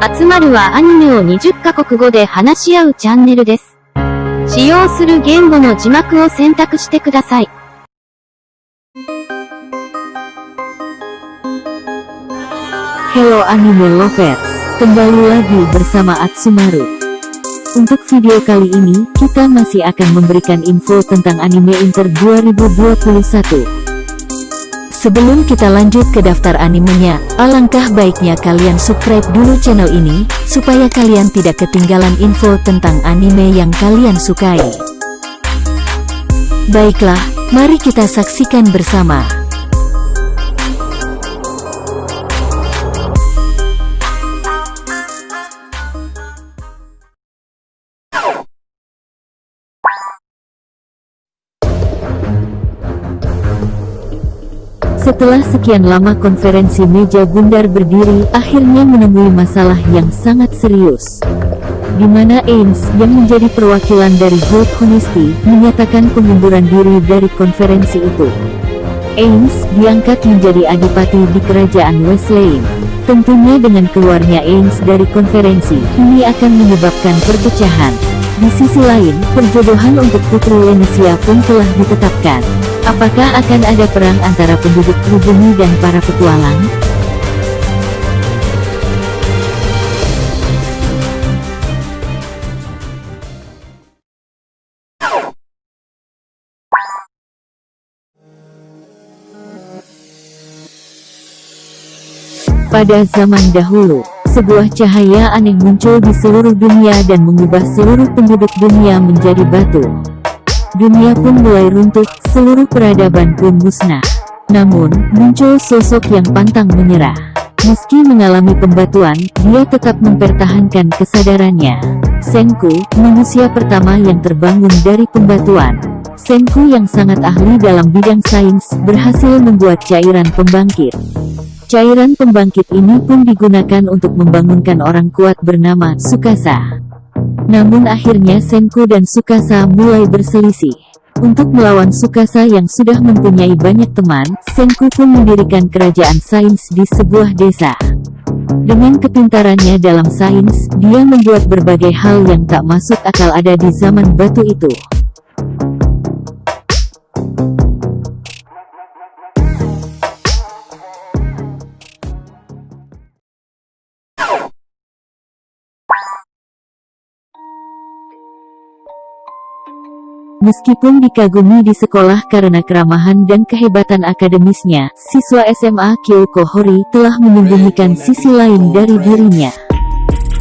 集まるはアニメを20カ国語で話し合うチャンネルです。使用する言語の字幕を選択してください。Hello Anime Lovers, kembali lagi bersama Atsumaru. Untuk video kali ini, kita masih akan memberikan info tentang Anime Inter 2021. Sebelum kita lanjut ke daftar animenya, alangkah baiknya kalian subscribe dulu channel ini, supaya kalian tidak ketinggalan info tentang anime yang kalian sukai. Baiklah, mari kita saksikan bersama. Setelah sekian lama konferensi meja bundar berdiri, akhirnya menemui masalah yang sangat serius. Di mana Ains, yang menjadi perwakilan dari Gold Honesty, menyatakan pengunduran diri dari konferensi itu. Ains diangkat menjadi adipati di kerajaan Wesleyan. Tentunya dengan keluarnya Ains dari konferensi, ini akan menyebabkan perpecahan. Di sisi lain, perjodohan untuk Putri Lenesia pun telah ditetapkan. Apakah akan ada perang antara penduduk pribumi dan para petualang? Pada zaman dahulu, sebuah cahaya aneh muncul di seluruh dunia dan mengubah seluruh penduduk dunia menjadi batu. Dunia pun mulai runtuh, seluruh peradaban pun musnah. Namun, muncul sosok yang pantang menyerah. Meski mengalami pembatuan, dia tetap mempertahankan kesadarannya. Senku, manusia pertama yang terbangun dari pembatuan. Senku yang sangat ahli dalam bidang sains, berhasil membuat cairan pembangkit. Cairan pembangkit ini pun digunakan untuk membangunkan orang kuat bernama Tsukasa. Namun akhirnya Senku dan Tsukasa mulai berselisih. Untuk melawan Tsukasa yang sudah mempunyai banyak teman, Senku pun mendirikan kerajaan sains di sebuah desa. Dengan kepintarannya dalam sains, dia membuat berbagai hal yang tak masuk akal ada di zaman batu itu. Meskipun dikagumi di sekolah karena keramahan dan kehebatan akademisnya, siswa SMA Kyoko Hori telah menyembunyikan sisi lain dari dirinya.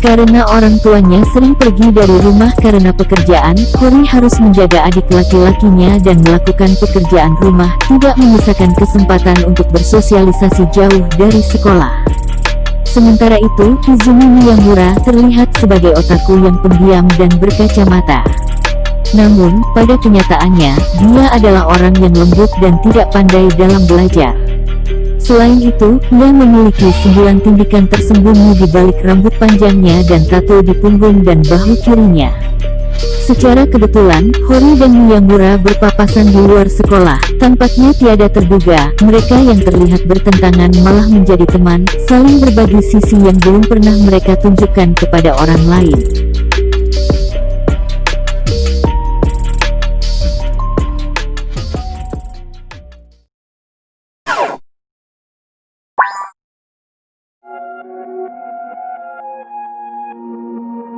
Karena orang tuanya sering pergi dari rumah karena pekerjaan, Hori harus menjaga adik laki-lakinya dan melakukan pekerjaan rumah, tidak menyisakan kesempatan untuk bersosialisasi jauh dari sekolah. Sementara itu, Izumi Miyamura terlihat sebagai otaku yang pendiam dan berkacamata. Namun, pada kenyataannya, dia adalah orang yang lembut dan tidak pandai dalam belajar. Selain itu, dia memiliki 9 tindikan tersembunyi di balik rambut panjangnya dan tato di punggung dan bahu kirinya. Secara kebetulan, Hori dan Miyamura berpapasan di luar sekolah. Tampaknya tiada terduga, mereka yang terlihat bertentangan malah menjadi teman, saling berbagi sisi yang belum pernah mereka tunjukkan kepada orang lain.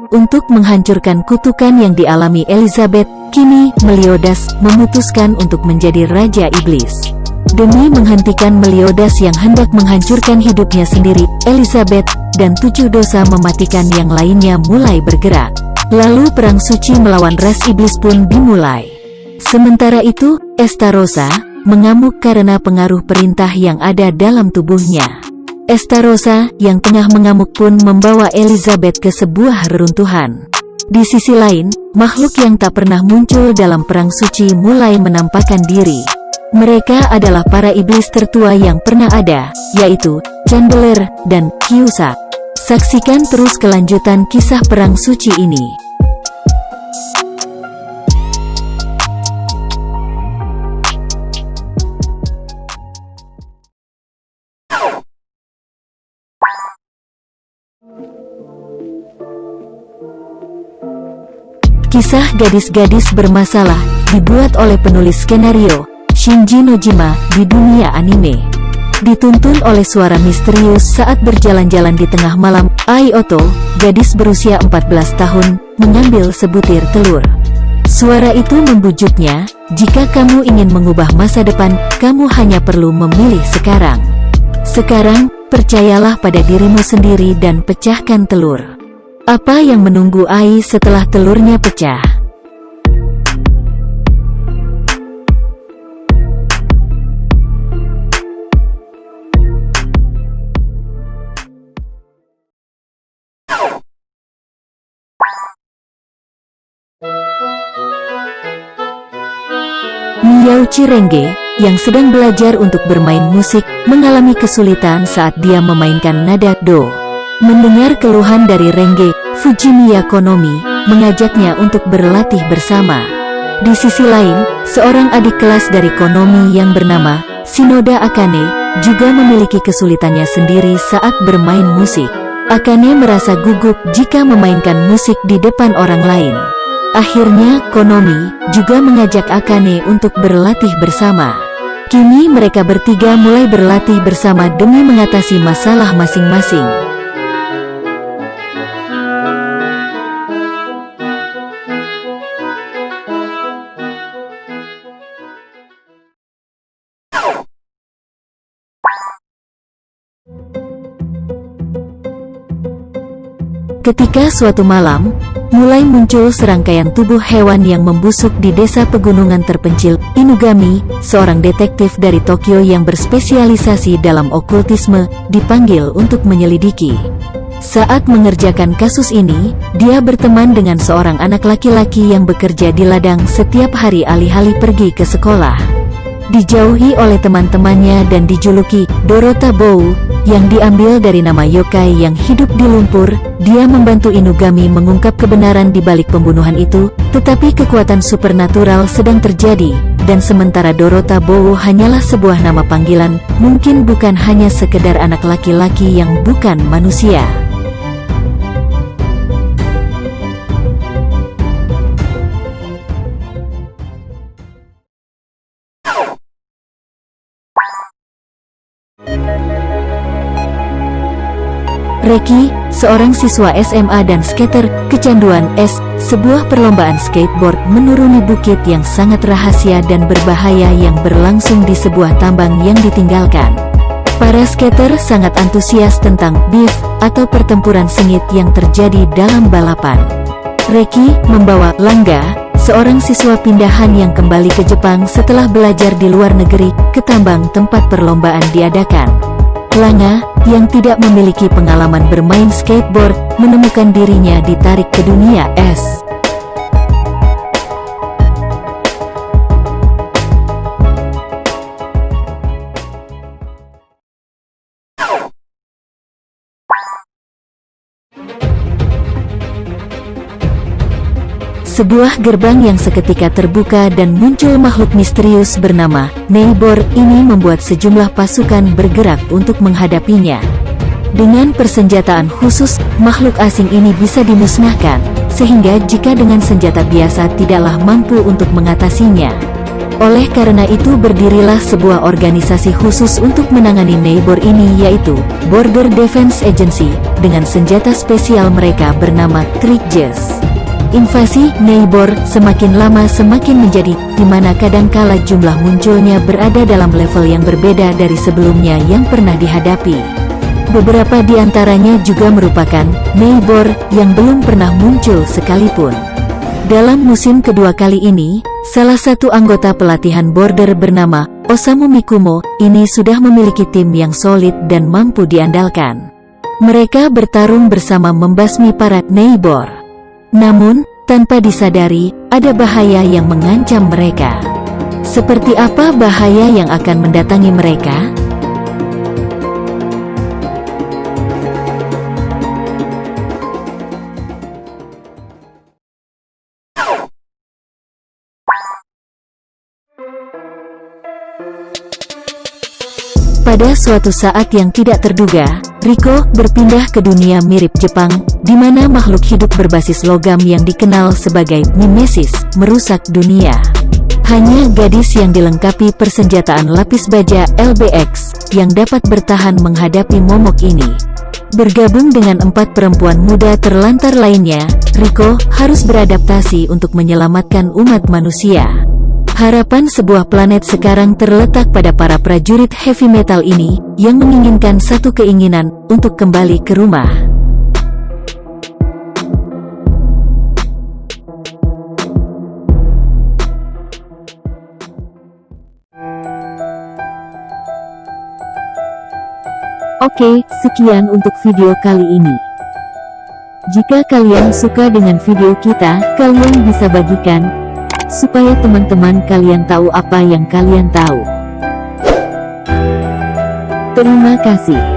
Untuk menghancurkan kutukan yang dialami Elizabeth, kini Meliodas memutuskan untuk menjadi Raja Iblis. Demi menghentikan Meliodas yang hendak menghancurkan hidupnya sendiri, Elizabeth dan 7 dosa mematikan yang lainnya mulai bergerak. Lalu perang suci melawan ras iblis pun dimulai. Sementara itu, Estarossa mengamuk karena pengaruh perintah yang ada dalam tubuhnya. Estarossa yang tengah mengamuk pun membawa Elizabeth ke sebuah reruntuhan. Di sisi lain, makhluk yang tak pernah muncul dalam perang suci mulai menampakkan diri. Mereka adalah para iblis tertua yang pernah ada, yaitu Chandler dan Kyusa. Saksikan terus kelanjutan kisah perang suci ini. Kisah gadis-gadis bermasalah dibuat oleh penulis skenario Shinji Nojima di dunia anime. Dituntun oleh suara misterius saat berjalan-jalan di tengah malam, Ai Oto, gadis berusia 14 tahun, mengambil sebutir telur. Suara itu membujuknya, jika kamu ingin mengubah masa depan, kamu hanya perlu memilih sekarang. Sekarang, percayalah pada dirimu sendiri dan pecahkan telur. Apa yang menunggu Ai setelah telurnya pecah? Miao Cirenge, yang sedang belajar untuk bermain musik, mengalami kesulitan saat dia memainkan nada do. Mendengar keluhan dari Renge, Fujimiya Konomi mengajaknya untuk berlatih bersama. Di sisi lain, seorang adik kelas dari Konomi yang bernama Shinoda Akane juga memiliki kesulitannya sendiri saat bermain musik. Akane merasa gugup jika memainkan musik di depan orang lain. Akhirnya, Konomi juga mengajak Akane untuk berlatih bersama. Kini mereka bertiga mulai berlatih bersama demi mengatasi masalah masing-masing. Ketika suatu malam, mulai muncul serangkaian tubuh hewan yang membusuk di desa pegunungan terpencil. Inugami, seorang detektif dari Tokyo yang berspesialisasi dalam okultisme, dipanggil untuk menyelidiki. Saat mengerjakan kasus ini, dia berteman dengan seorang anak laki-laki yang bekerja di ladang setiap hari alih-alih pergi ke sekolah. Dijauhi oleh teman-temannya dan dijuluki Dorota Bow, yang diambil dari nama yokai yang hidup di lumpur, dia membantu Inugami mengungkap kebenaran di balik pembunuhan itu, tetapi kekuatan supernatural sedang terjadi, dan sementara Dorota Bow hanyalah sebuah nama panggilan, mungkin bukan hanya sekedar anak laki-laki yang bukan manusia. Reki, seorang siswa SMA dan skater, kecanduan es, sebuah perlombaan skateboard menuruni bukit yang sangat rahasia dan berbahaya yang berlangsung di sebuah tambang yang ditinggalkan. Para skater sangat antusias tentang beef, atau pertempuran sengit yang terjadi dalam balapan. Reki membawa Langga, seorang siswa pindahan yang kembali ke Jepang setelah belajar di luar negeri, ke tambang tempat perlombaan diadakan. Langa, yang tidak memiliki pengalaman bermain skateboard, menemukan dirinya ditarik ke dunia es. Sebuah gerbang yang seketika terbuka dan muncul makhluk misterius bernama Neighbor. Ini membuat sejumlah pasukan bergerak untuk menghadapinya. Dengan persenjataan khusus, makhluk asing ini bisa dimusnahkan, sehingga jika dengan senjata biasa tidaklah mampu untuk mengatasinya. Oleh karena itu berdirilah sebuah organisasi khusus untuk menangani Neighbor ini, yaitu Border Defense Agency, dengan senjata spesial mereka bernama Trickjes. Invasi Neighbor semakin lama semakin menjadi, di mana kadangkala jumlah munculnya berada dalam level yang berbeda dari sebelumnya yang pernah dihadapi. Beberapa di antaranya juga merupakan Neighbor yang belum pernah muncul sekalipun. Dalam musim kedua kali ini, salah satu anggota pelatihan Border bernama Osamu Mikumo ini sudah memiliki tim yang solid dan mampu diandalkan. Mereka bertarung bersama membasmi para Neighbor. Namun, tanpa disadari, ada bahaya yang mengancam mereka. Seperti apa bahaya yang akan mendatangi mereka? Pada suatu saat yang tidak terduga, Riko berpindah ke dunia mirip Jepang, di mana makhluk hidup berbasis logam yang dikenal sebagai mimesis merusak dunia. Hanya gadis yang dilengkapi persenjataan lapis baja LBX yang dapat bertahan menghadapi momok ini. Bergabung dengan 4 perempuan muda terlantar lainnya, Riko harus beradaptasi untuk menyelamatkan umat manusia. Harapan sebuah planet sekarang terletak pada para prajurit heavy metal ini, yang menginginkan satu keinginan, untuk kembali ke rumah. Oke, sekian untuk video kali ini. Jika kalian suka dengan video kita, kalian bisa bagikan, supaya teman-teman kalian tahu apa yang kalian tahu. Terima kasih.